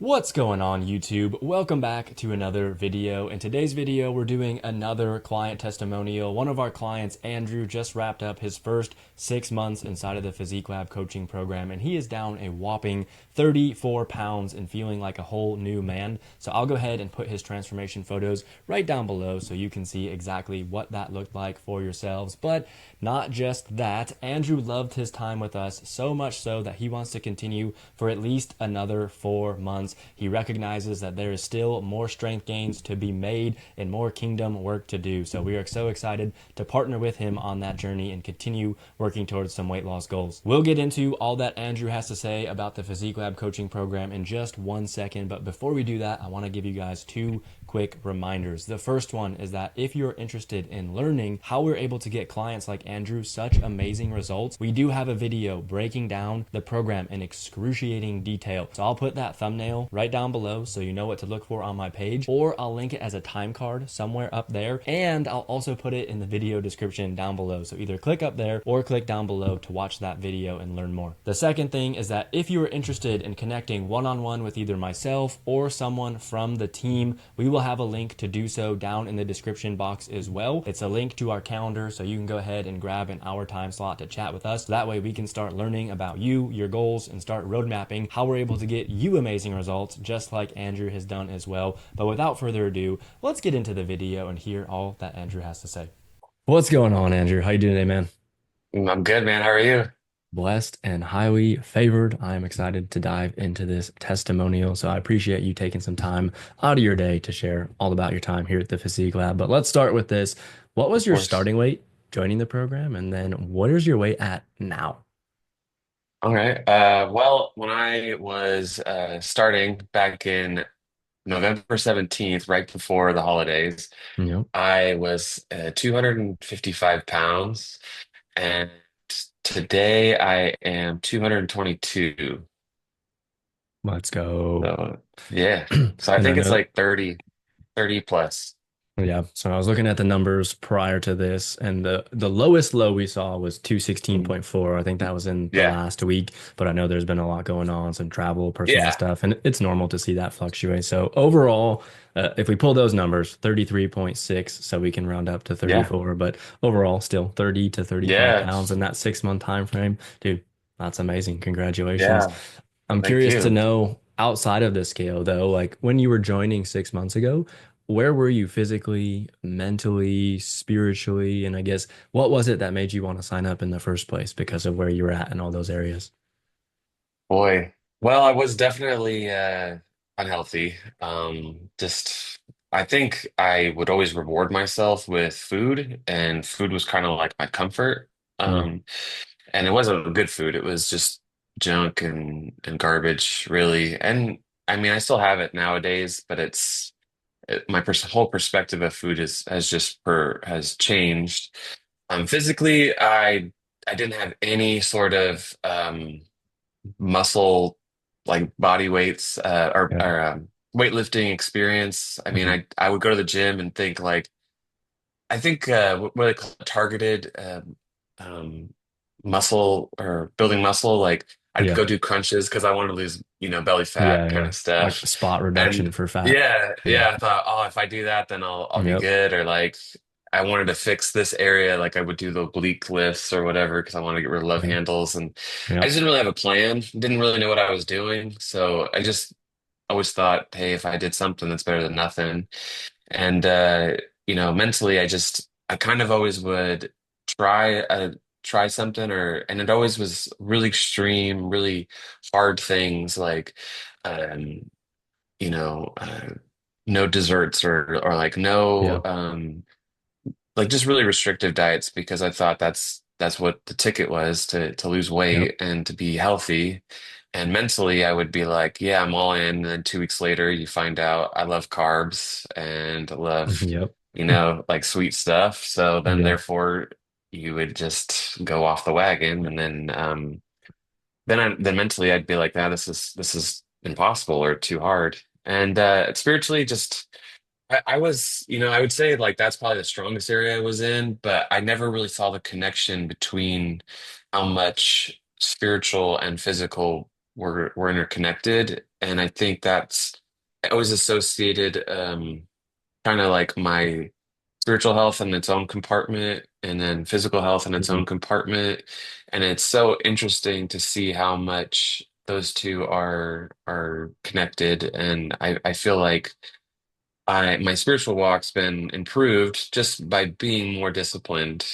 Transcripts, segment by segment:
What's going on YouTube? Welcome back to another video. In today's video, we're doing another client testimonial. One of our clients, Andrew, just wrapped up his first 6 months inside of the Physique Lab coaching program, and he is down a whopping 34 pounds and feeling like a whole new man. So I'll go ahead and put his transformation photos right down below so you can see exactly what that looked like for yourselves. But not just that, Andrew loved his time with us so much so that he wants to continue for at least another 4 months. He recognizes that there is still more strength gains to be made and more kingdom work to do. So we are so excited to partner with him on that journey and continue working towards some weight loss goals. We'll get into all that Andrew has to say about the Physique Lab coaching program in just 1 second. But before we do that, I want to give you guys two quick reminders. The first one is that if you're interested in learning how we're able to get clients like Andrew such amazing results, we do have a video breaking down the program in excruciating detail. So I'll put that thumbnail right down below so you know what to look for on my page, or I'll link it as a time card somewhere up there, and I'll also put it in the video description down below. So either click up there or click down below to watch that video and learn more. The second thing is that if you are interested in connecting one-on-one with either myself or someone from the team, we will have a link to do so down in the description box as well. It's a link to our calendar, so you can go ahead and grab an hour time slot to chat with us. That way we can start learning about you, your goals, and start road mapping how we're able to get you amazing results, just like Andrew has done as well. But without further ado, let's get into the video and hear all that Andrew has to say. What's going on, Andrew? How you doing today, man? I'm good, man. How are you? Blessed and highly favored. I am excited to dive into this testimonial. So I appreciate you taking some time out of your day to share all about your time here at the Physique Lab. But let's start with this. What was Of your course. starting weight joining the program? And then what is your weight at now? All right. Well, when I was starting back in November 17th, right before the holidays, Yep. I was 255 pounds, and today I am 222. Let's go. So, yeah. So I And I think it's know. like 30 plus. Yeah, so I was looking at the numbers prior to this, and the lowest low we saw was Mm. 216.4. I think that was in the Yeah. last week, but I know there's been a lot going on, some travel, personal Yeah. stuff, and it's normal to see that fluctuate. So overall, if we pull those numbers, 33.6, so we can round up to Yeah. 34, but overall, still 30 to 35 Yeah. pounds in that 6 month time frame. Dude, that's amazing. Congratulations. Yeah. I'm Thank curious to you. know outside of the scale though, like when you were joining 6 months ago, where were you physically, mentally, spiritually? And I guess what was it that made you want to sign up in the first place because of where you were at in all those areas? Boy, well, I was definitely unhealthy. Just I think I would always reward myself with food, and food was kind of like my comfort. Mm, Um, and it wasn't good food. It was just junk and garbage, really. And I mean, I still have it nowadays, but my whole perspective of food is has changed. Physically, I didn't have any sort of muscle like body weights yeah. or weightlifting experience. I mean, Mhm. I would go to the gym and think like I think what they call targeted um, muscle or building muscle. Like I'd Yeah. go do crunches because I wanted to lose belly fat Yeah. kind Yeah. of Like stuff. spot reduction And for fat. yeah, Yeah. yeah, I thought, oh, if I do that, then I'll be Yep. good. Or like I wanted to fix this area, like I would do the oblique lifts or whatever because I wanted to get rid of love Yeah. handles. And I Yep. just didn't really have a plan. Didn't really know what I was doing. So I just always thought, hey, if I did something, that's better than nothing. And mentally, I kind of always would try try something, and it always was really extreme, really hard things like um, you know, no desserts or like no Yeah. like just really restrictive diets because I thought that's what the ticket was to lose Yep. weight and to be healthy. And mentally, I would be like, yeah, I'm all in. And then 2 weeks later, you find out I love carbs and I love, Yep. like sweet stuff. So then, Yeah. therefore, you would just go off the wagon, and then mentally, I'd be like, nah, this is impossible or too hard. And spiritually, just I was, I would say like that's probably the strongest area I was in, but I never really saw the connection between how much spiritual and physical we're interconnected, and I think that's I always associated kind of like my spiritual health in its own compartment and then physical health in its Mhm. own compartment. And it's so interesting to see how much those two are connected. And I feel like my spiritual walk's been improved just by being more disciplined.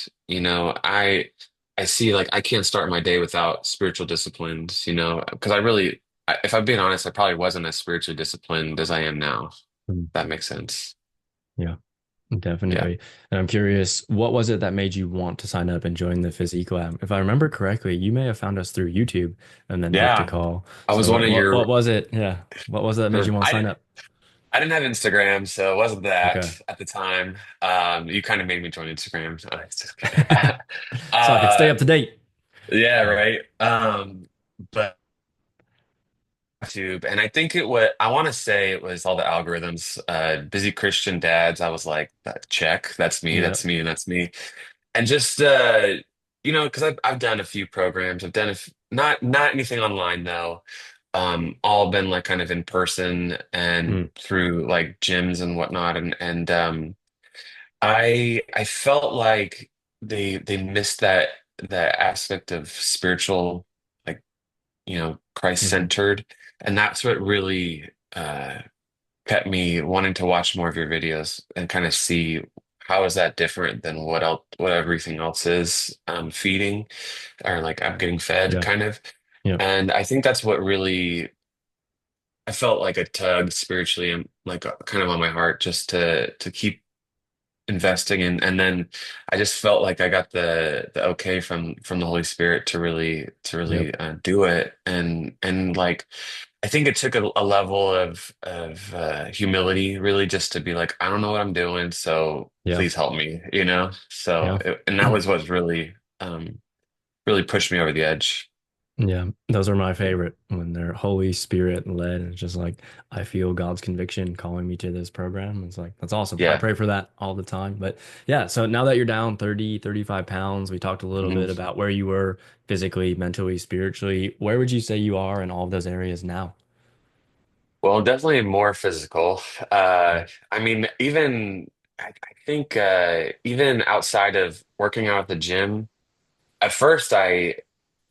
I see like I can't start my day without spiritual disciplines, because if I'm being honest, I probably wasn't as spiritually disciplined as I am now. Mhm. That makes sense. Yeah, Yeah. definitely. And I'm curious, what was it that made you want to sign up and join the Physique Lab? If I remember correctly, you may have found us through YouTube and then booked a Yeah. call. I was So one of what your was it? Yeah. What was it that made you want to sign up? I didn't have Instagram, so it wasn't that Okay. at the time. You kind of made me join Instagram. So it's just kidding. So I could stay Uh, up to date. yeah, Yeah. right. But YouTube, and I think I want to say it was all the algorithms. Busy Christian dads. I was like, check. That's me. Yeah. That's me. And that's me. And just because I've done a few programs. I've done not anything online though. All been like kind of in person and Mm. through like gyms and whatnot. And I felt like they missed that aspect of spiritual, like Hmm. Christ-centered, and that's what really kept me wanting to watch more of your videos and kind of see how is that different than what everything else is feeding or like I'm getting fed Yeah. kind of. Yeah. And I think that's what really I felt like a tug spiritually and like kind of on my heart just to keep investing in. And then I just felt like I got the okay from the Holy Spirit to really Yep. do it. And like I think it took a level of humility really just to be like, I don't know what I'm doing, so Yeah. please help me, so Yeah. and that was what really pushed me over the edge. Yeah, those are my Yeah. favorite when they're Holy Spirit led. And it's just like I feel God's conviction calling me to this program. It's like that's awesome. I Yeah. pray for that all the time. But yeah, so now that you're down 30, 35 pounds, we talked a little Mhm. bit about where you were physically, mentally, spiritually. Where would you say you are in all of those areas now? Well, definitely more physical. Yeah. I mean, I think even outside of working out at the gym, at first I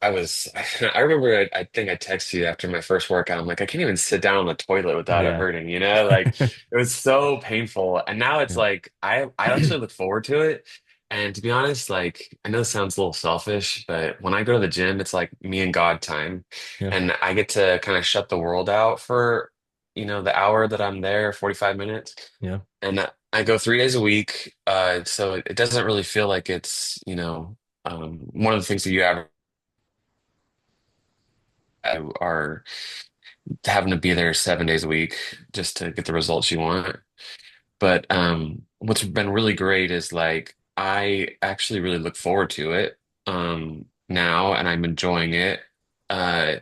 was I remember I think I texted you after my first workout. I'm like, I can't even sit down on the toilet without it Yeah. hurting, Like it was so painful. And now it's Yeah. like I actually look forward to it. And to be honest, like I know this sounds a little selfish, but when I go to the gym, it's like me and God time. Yeah. And I get to kind of shut the world out for, the hour that I'm there, 45 minutes. Yeah. And I go 3 days a week. So it doesn't really feel like it's, one of the things that you have are having to be there 7 days a week just to get the results you want. But what's been really great is like I actually really look forward to it now, and I'm enjoying it. Uh,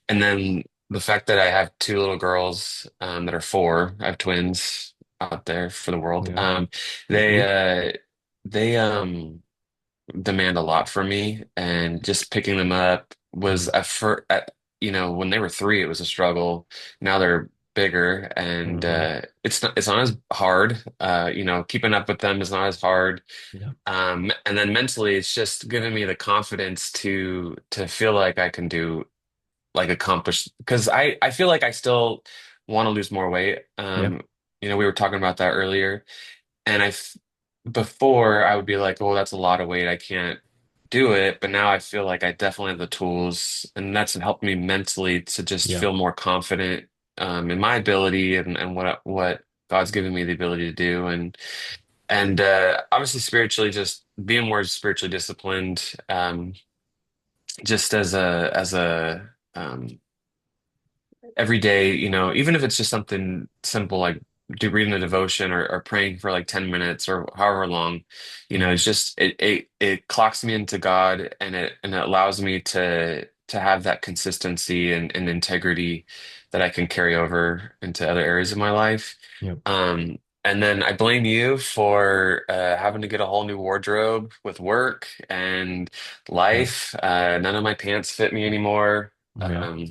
and then the fact that I have two little girls that are four, I have twins out there for the world. Yeah. Whoop, They whoop. uh, they demand a lot from me, and just picking them up was Mm. when they were three, it was a struggle. Now they're bigger, and Hmm. it's not as hard. Keeping up with them is not as hard. Yeah. And then mentally, it's just giving me the confidence to feel like I can do like accomplish because I feel like I still want to lose more weight. Yeah. We were talking about that earlier. And before I would be like, oh, that's a lot of weight. I can't do it. But now I feel like I definitely have the tools, and that's helped me mentally to just Yeah. feel more confident in my ability and what God's given me the ability to do. And obviously spiritually, just being more spiritually disciplined, just as a every day, even if it's just something simple like reading a devotion or praying for like 10 minutes or however long, Hmm. it's just it clocks me into God, and it allows me to have that consistency and integrity that I can carry over into other areas of my life. Yep. And then I blame you for having to get a whole new wardrobe with work and Yeah. life. None of my pants fit me anymore. Yeah.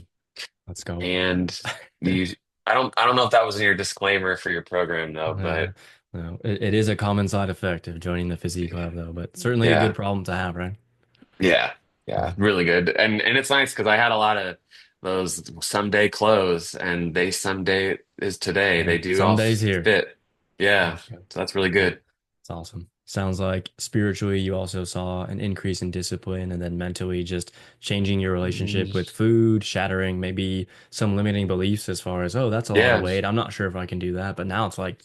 Let's go. And you, I don't know if that was in your disclaimer for your program though, Uh, but no, it is a common side effect of joining the physique club, though, but certainly a good yeah, problem to have, right? yeah, Yeah. yeah, really good. And it's nice because I had a lot of those someday clothes, and they someday is today. Yeah. They do Some all days here. fit. Yeah, That's good. so that's really Yeah. good. It's awesome. Sounds like spiritually, you also saw an increase in discipline, and then mentally, just changing your relationship Mm, with food, shattering maybe some limiting beliefs as far as, oh, that's a lot of yeah, weight. I'm not sure if I can do that. But now it's like,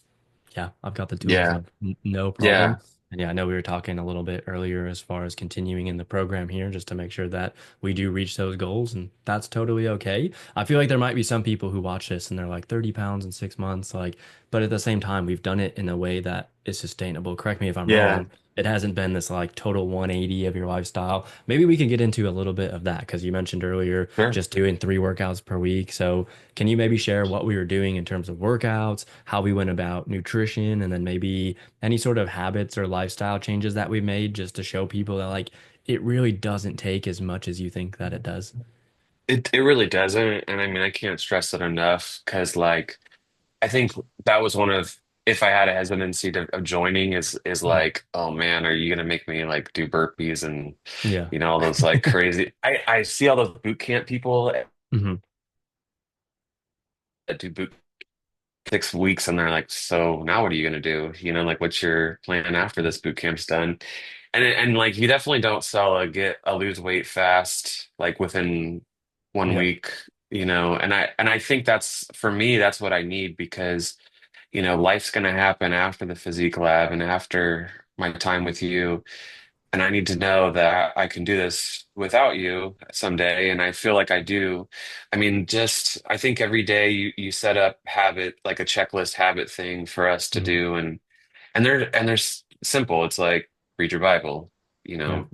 yeah, I've got the tools, yeah, like no problem. yeah, And yeah, I know we were talking a little bit earlier as far as continuing in the program here, just to make sure that we do reach those goals, and that's totally okay. I feel like there might be some people who watch this and they're like 30 pounds in 6 months, like, but at the same time, we've done it in a way that is sustainable. Correct me if I'm yeah. wrong. It hasn't been this like total 180 of your lifestyle. Maybe we can get into a little bit of that because you mentioned earlier Sure. just doing 3 workouts per week. So can you maybe share what we were doing in terms of workouts, how we went about nutrition, and then maybe any sort of habits or lifestyle changes that we made just to show people that like it really doesn't take as much as you think that it does? It really doesn't, and I mean I can't stress it enough because like I think that was one of if I had a hesitancy of joining is Mhm. like, oh man, are you gonna make me like do burpees and Yeah. all those like crazy I see all those boot camp people Hmm. that do boot 6 weeks and they're like, so now what are you gonna do? Like what's your plan after this boot camp's done? And like you definitely don't sell a lose weight fast like within one Yeah. week, and I think that's for me, that's what I need because life's gonna happen after the physique lab and after my time with you. And I need to know that I can do this without you someday. And I feel like I do. I mean, just I think every day you set up habit, like a checklist habit thing for us to Hmm. do. And there's simple. It's like read your Bible, Yeah.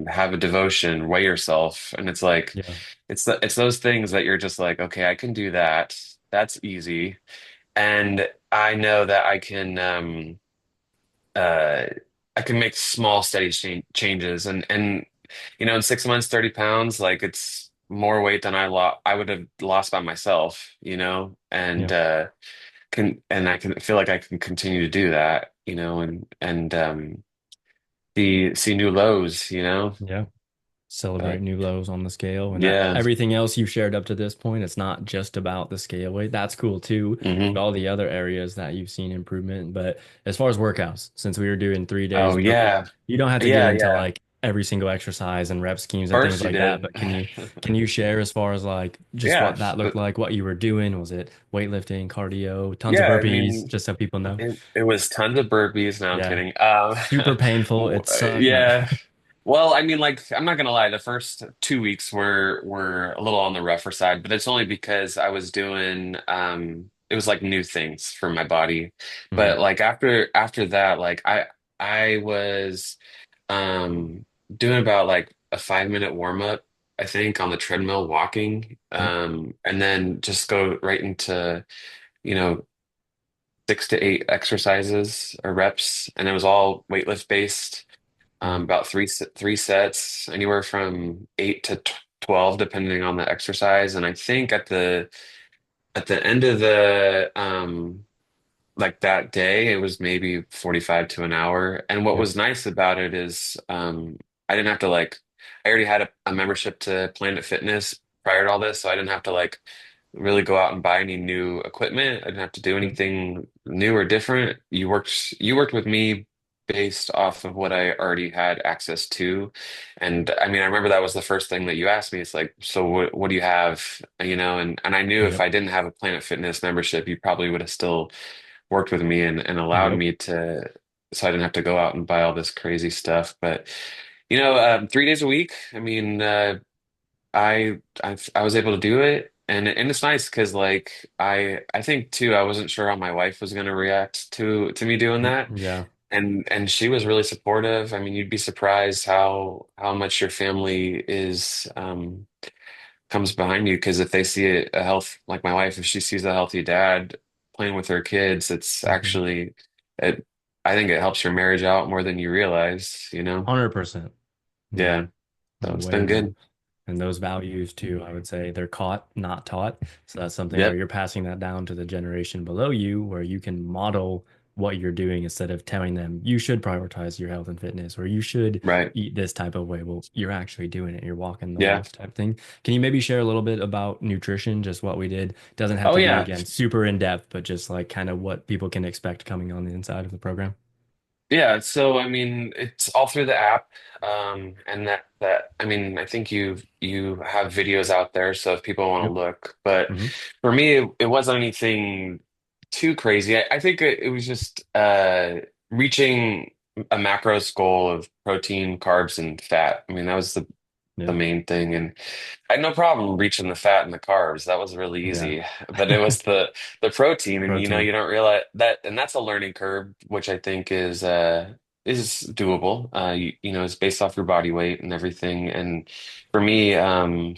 have a devotion, weigh yourself. And it's like Yeah. it's those things that you're just like, okay, I can do that. That's easy. And I know that uh I can make small steady changes and in 6 months 30 pounds like it's more weight than I would have lost by myself, and Yeah. I can feel like I can continue to do that, and see new lows, Yeah. Celebrate but new lows on the scale, and that yeah. everything else you've shared up to this point, it's not just about the scale weight. That's cool too, but Hmm. all the other areas that you've seen improvement. But as far as workouts, since we were doing 3 days Oh per week, yeah, you don't have to get yeah, into yeah, like every single exercise and rep schemes of and things course you like that. did. But can you share as far as like just Yeah, what that looked like, what you were doing? Was it weightlifting, cardio, tons of yeah, I burpees, mean just so people know? it was tons of burpees. No, I'm Yeah. kidding. Super painful. It sucked. No. Yeah. Well, I mean, like, I'm not gonna lie, the first 2 weeks were a little on the rougher side, but it's only because I was doing it was like new things for my body. Hmm. But like after that, like I was um doing about like a 5 minute warm up, I think, on the treadmill walking. Yep. And then just go right into, you know, 6 to 8 exercises or reps, and it was all weightlift based. Hmm. About three sets, anywhere from 8 to 12, depending on the exercise. And I think at the end of the like that day, it was maybe 45 to an hour. And what Yep. was nice about it is I didn't have to like I already had a membership to Planet Fitness prior to all this, so I didn't have to like really go out and buy any new equipment. I didn't have to do Yep. anything new or different. You worked with me based off of what I already had access to. And I mean, I remember that was the first thing that you asked me. It's like, so what do you have? And I knew if Yep. I didn't have a Planet Fitness membership, you probably would have still worked with me and allowed Yep. me to, so I didn't have to go out and buy all this crazy stuff. But 3 days a week, I mean, I was able to do it, and it's nice because like I think too, I wasn't sure how my wife was going to react to me doing that, Yeah. and she was really supportive. I mean, you'd be surprised how much your family is comes behind you, because if they see a health, like my wife, if she sees a healthy dad playing with her kids, it's Mhm. actually it. I think it helps your marriage out more than you realize. 100%. Yeah. Yeah, so it's Way been more. good. And those values too, I would say they're caught, not taught. So that's something where Yep. you're passing that down to the generation below you, where you can model what you're doing instead of telling them you should prioritize your health and fitness or you should Right. eat this type of way. Well, you're actually doing it. You're walking the Yeah. walk type thing. Can you maybe share a little bit about nutrition, just what we did? Doesn't have Oh to be yeah. again super in depth, but just like kind of what people can expect coming on the inside of the program. Yeah, so I mean, it's all through the app, and that I mean, I think you have videos out there, so if people want to Yep. look, but Hmm. for me, it wasn't anything too crazy. I think it was just reaching a macros goal of protein, carbs, and fat. I mean, that was the Yeah. main thing, and I had no problem reaching the fat and the carbs. That was really Yeah. easy. But it was the protein, and Protein. you don't realize that, and that's a learning curve, which I think is doable. It's based off your body weight and everything. And for me, I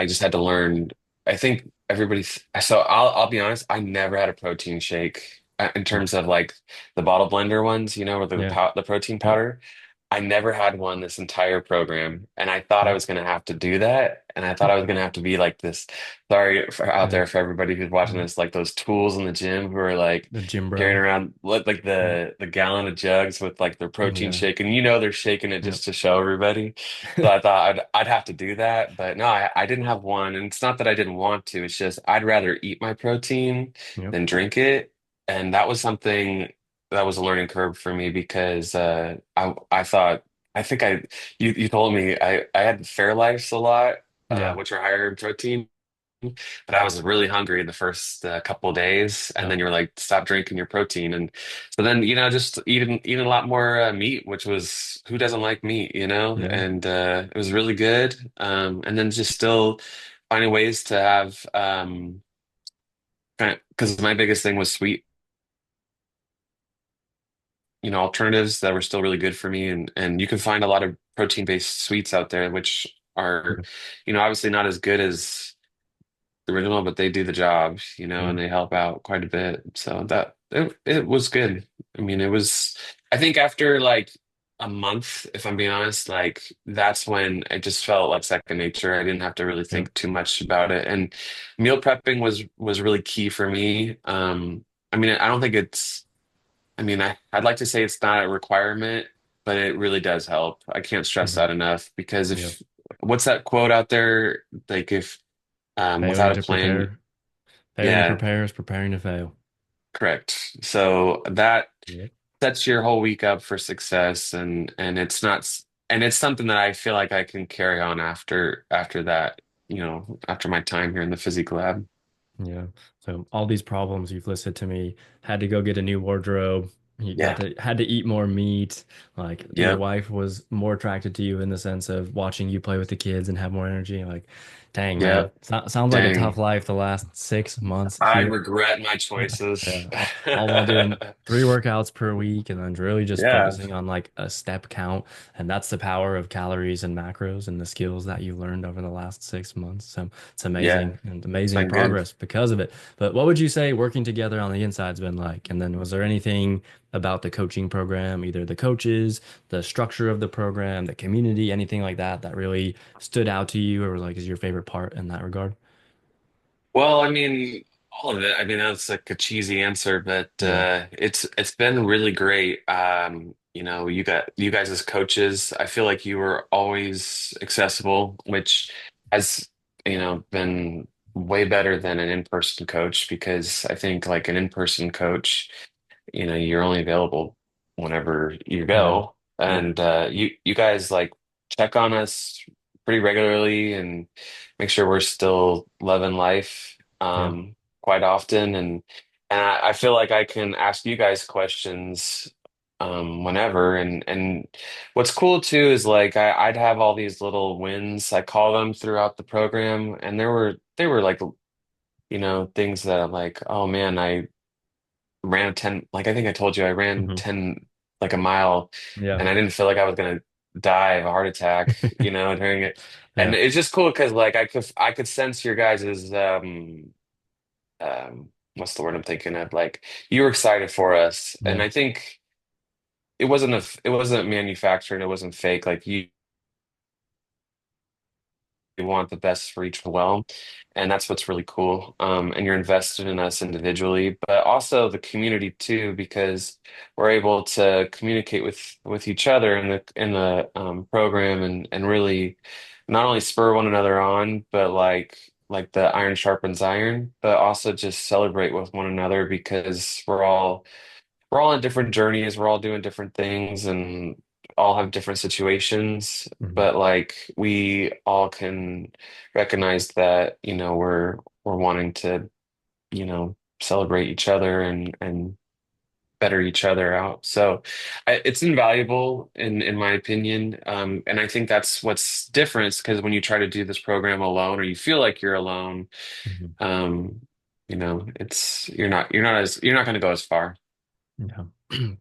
just had to learn. I think everybody's so I'll be honest, I never had a protein shake in Mm. terms of like the bottle blender ones, or Yeah. the protein Yep. powder. I never had one this entire program, and I thought I Yep. was going to have to do that, and I thought I was going to have to be like this. Sorry for out Yeah. there for everybody who's watching Yeah. this, like those tools in the gym who are like The gym carrying bro. around like Yep. the gallon of jugs with like their protein Yeah. shake, and they're shaking it Yep. just to show everybody. So I thought I'd have to do that, but no, I didn't have one, and it's not that I didn't want to. It's just I'd rather eat my protein Yep. than drink it, and that was something that was a learning curve for me because I thought. I think you told me I had Fairlifes a lot, Yeah. which are higher in protein, but I was really hungry the first couple of days, and then Yep. you were like, stop drinking your protein, and so then just eating a lot more meat, which was who doesn't like meat, Yeah. and it was really good, and then just still finding ways to have because my biggest thing was sweet alternatives that were still really good for me, and you can find a lot of protein-based sweets out there which are Yeah. obviously not as good as the original, but they do the job, Yeah. and they help out quite a bit. So that it was good. I mean, it was I think after like a month, if I'm being honest, like that's when it just felt like second nature. I didn't have to really Yep. think too much about it. And meal prepping was really key for me. I mean, I don't think it's I mean, I'd like to say it's not a requirement, but it really does help. I can't stress Hmm. that enough because Yep. if what's that quote out there? Like if without Failing a to plan, prepare. Failing to yeah, prepare is preparing to fail. correct. So that Yep. sets your whole week up for success, and it's not and it's something that I feel like I can carry on after that, after my time here in the physique lab. Yeah. So all these problems you've listed to me, had to go get a new wardrobe. You got Yeah. to had to eat more meat. Like your Yep. wife was more attracted to you in the sense of watching you play with the kids and have more energy. Like, dang man, Yep. sounds like a tough Dang. life the last 6 months I here. regret my choices. Yeah, all while doing 3 workouts per week and then really just Yeah. focusing on like a step count. And that's the power of calories and macros and the skills that you learned over the last 6 months. So it's Yeah. amazing and It's amazing been good. progress because of it. But what would you say working together on the inside's been like? And then was there anything about the coaching program, either the coaches, the structure of the program, the community, anything like that that really stood out to you or like is your favorite part in that regard? Well, I mean, all of it. I mean, that's like a cheesy answer, but Yeah. it's been really great. You guys as coaches, I feel like you were always accessible, which has, been way better than an in-person coach because I think like an in-person coach you're only available whenever you Yeah. go. Yep. And you guys like check on us pretty regularly and make sure we're still loving life Yeah. quite often. And I feel like I can ask you guys questions whenever. And what's cool too is like I'd have all these little wins, I call them throughout the program, and they were like things that I'm like, oh man, I ran 10, like I think I told you I ran Hmm. 10 like a mile, Yeah. and I didn't feel like I was gonna die of a heart attack, during it. And Yeah. it's just cool because like I could sense your guys's what's the word I'm thinking of? Like you were excited for us. And Yeah. I think it wasn't manufactured, it wasn't fake. Like want the best for each well, and that's what's really cool. And you're invested in us individually, but also the community too, because we're able to communicate with each other in the program, and really not only spur one another on, but like the iron sharpens iron, but also just celebrate with one another because we're all on different journeys, we're all doing different things, and all have different situations, Mhm. but like we all can recognize that, we're wanting to, celebrate each other and better each other out. So it's invaluable in my opinion. And I think that's what's different because when you try to do this program alone or you feel like you're alone, Mhm. um, you're not going to go as far. Yeah.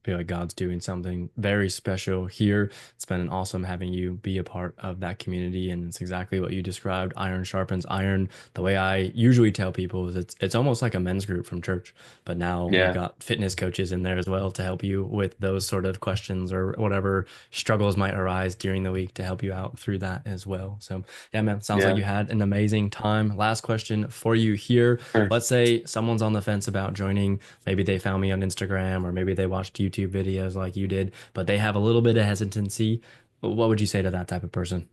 Feel like God's doing something very special here. It's been awesome having you be a part of that community, and it's exactly what you described. Iron sharpens iron. The way I usually tell people is it's almost like a men's group from church, but now we've Yeah. got fitness coaches in there as well to help you with those sort of questions or whatever struggles might arise during the week to help you out through that as well. So yeah, man, sounds like Yeah. you had an amazing time. Last question for you here. Sure. Let's say someone's on the fence about joining. Maybe they found me on Instagram or maybe they watched YouTube videos like you did, but they have a little bit of hesitancy. What would you say to that type of person?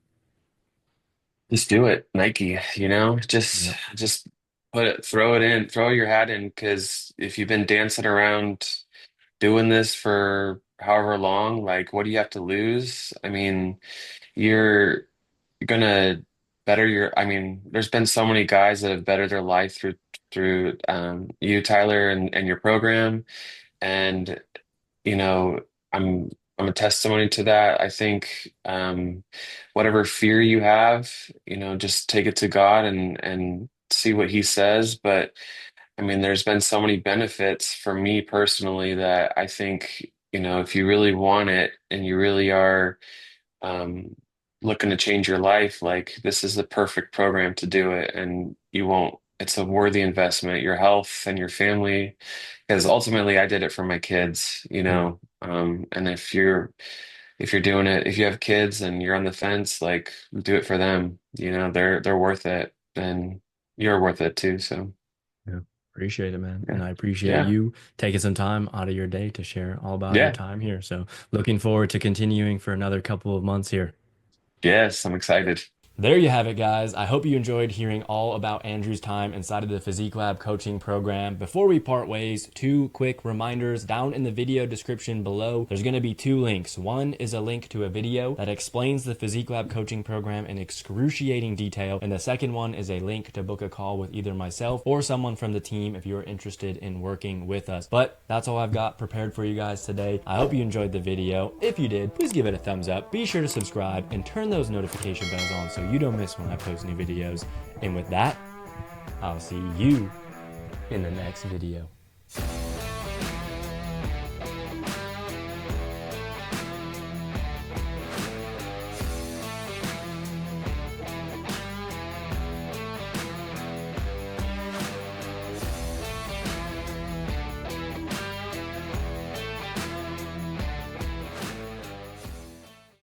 Just do it, Nike, Yep. just throw it in, throw your hat in, because if you've been dancing around doing this for however long, like what do you have to lose? I mean, you're gonna I mean, there's been so many guys that have bettered their life through you, Tyler, and your program. And you know, I'm I'm a testimony to that. I think whatever fear you have, just take it to God and see what He says. But I mean, there's been so many benefits for me personally that I think, if you really want it and you really are um, looking to change your life, like this is the perfect program to do it, and you won't. It's a worthy investment, your health and your family, because ultimately I did it for my kids, Yeah. and if you're doing it, if you have kids and you're on the fence, like do it for them. They're worth it, and you're worth it too. So Yeah. Appreciate it, man. yeah, And I appreciate yeah, you taking some time out of your day to share all about your yeah, time here. So looking forward to continuing for another couple of months here. yes, I'm excited. There you have it, guys. I hope you enjoyed hearing all about Andrew's time inside of the Physique Lab coaching program. Before we part ways, two quick reminders down in the video description below. There's going to be two links. One is a link to a video that explains the Physique Lab coaching program in excruciating detail, and the second one is a link to book a call with either myself or someone from the team if you're interested in working with us. But that's all I've got prepared for you guys today. I hope you enjoyed the video. If you did, please give it a thumbs up. Be sure to subscribe and turn those notification bells on so you don't miss when I post new videos. And with that, I'll see you in the next video.